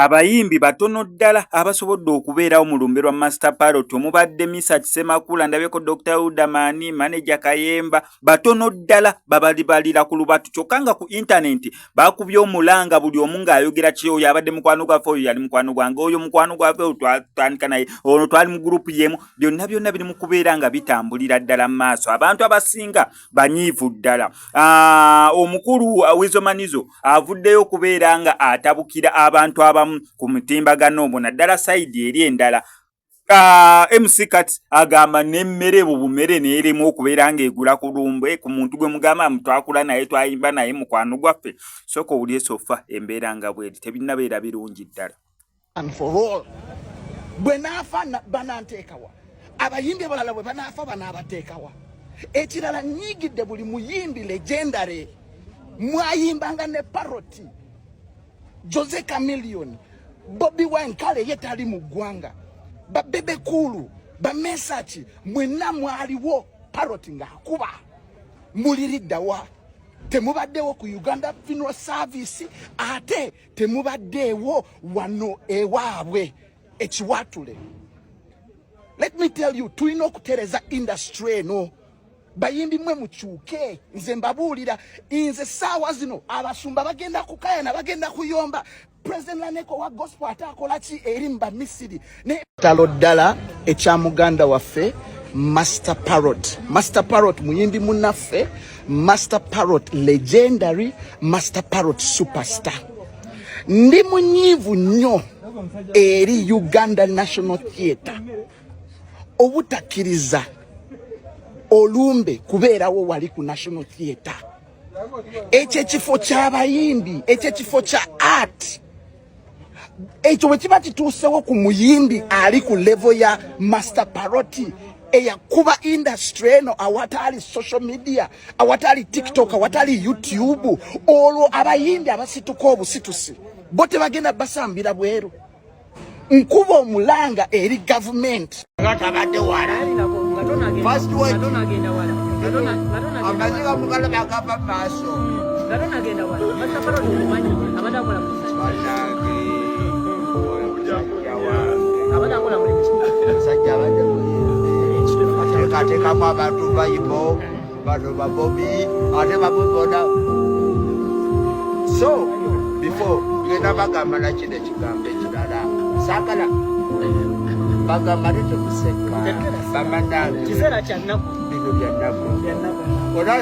abayimbi batono ddala abasobodde okubeerawo mu lumbe lwa Master Parrot omubadde Misa Kisemakula, ndabyeko Dr. Udamani, Manager Kayemba, batono ddala babalibalira ku lubatu. Kyokka nga ku internet bakubye omulanga buli omu ng'ayogera ki, oyo abadde mukwano gwaffe, oyo yali mukwano gwange, oyo mukwano gwaffe, oyo twatandika naye, ono twali mu group yemu. Byonna biri mu kubeera nga bitambulira ddala mu maaso. Abantu abasinga banyiivu ddala. Omukulu Wizomanizo avuddeyo okubeera nga atabukira abantu abamu ku mutimbagano omwo naddala sayidi eri endala. MC Kat agamba n'emmere bumere n'eremu okubeera ng'egula ku lumbe ku muntu gwe mugamba twakula naye twayimba naye mukwano gwaffe. Sooka owulire sofa embeera nga bweri tebinnabeera birungi ddala. And for all bwe naafa bananteekawa, abayimbi abalala bwe banaafa banaabateekawa. Ekirala nnyigidde buli muyimbi legendary mwayimbanga ne Parrot, Jose Chameleone, Bobby Wine kale ye tali mu ggwanga, ba Bebe Cool, ba Message, mwenna mwaliwo Parrot ng'akuba muliriddawa. Temubaddewo ku Uganda Funeral Service, ate temubaddewo wano ewaabwe ekiwatule. Let me tell you, tulina okutereza industry eno. Bayimbi mwe mukyuke, nze mbabuulira, nze saawa zino abasumba bagenda kukayana, bagenda kuyomba. President Laneko wa gospel atakola ki eri mba Misiri ne talo ddala ekya muganda waffe Master Parrot. Master Parrot muyimbi munnaffe, Master Parrot legendary, Master Parrot superstar. Ndi munyiivu nnyo eri Uganda National Theatre obutakiriza olumbe kubeerawo wali ku National Theatre. Ekyo ekifo ky'abayimbi, ekyo ekifo kya art, ekyo bwe kiba kituusewo ku muyimbi ali ku level ya Master Parrot eyakuba industry eno awatali social media, awatali TikTok, awatali YouTube, olwo abayimbi abasituka obusitusi bo tebagenda basambira bweru. Nkuba omulanga eri government ngatabadde wala first word amaziga mukala bakapa paso ngatona agenda wala Master Parrot omumanyi abada akola mu abada akola mu sajja abadde ateka mu abantu bayibo bano babobi ate babona. So before genda bagamba na kino ekigambo ekirala sakala bagamba nti tuseka bamanda kiseera kya nnaku bino bya nnaku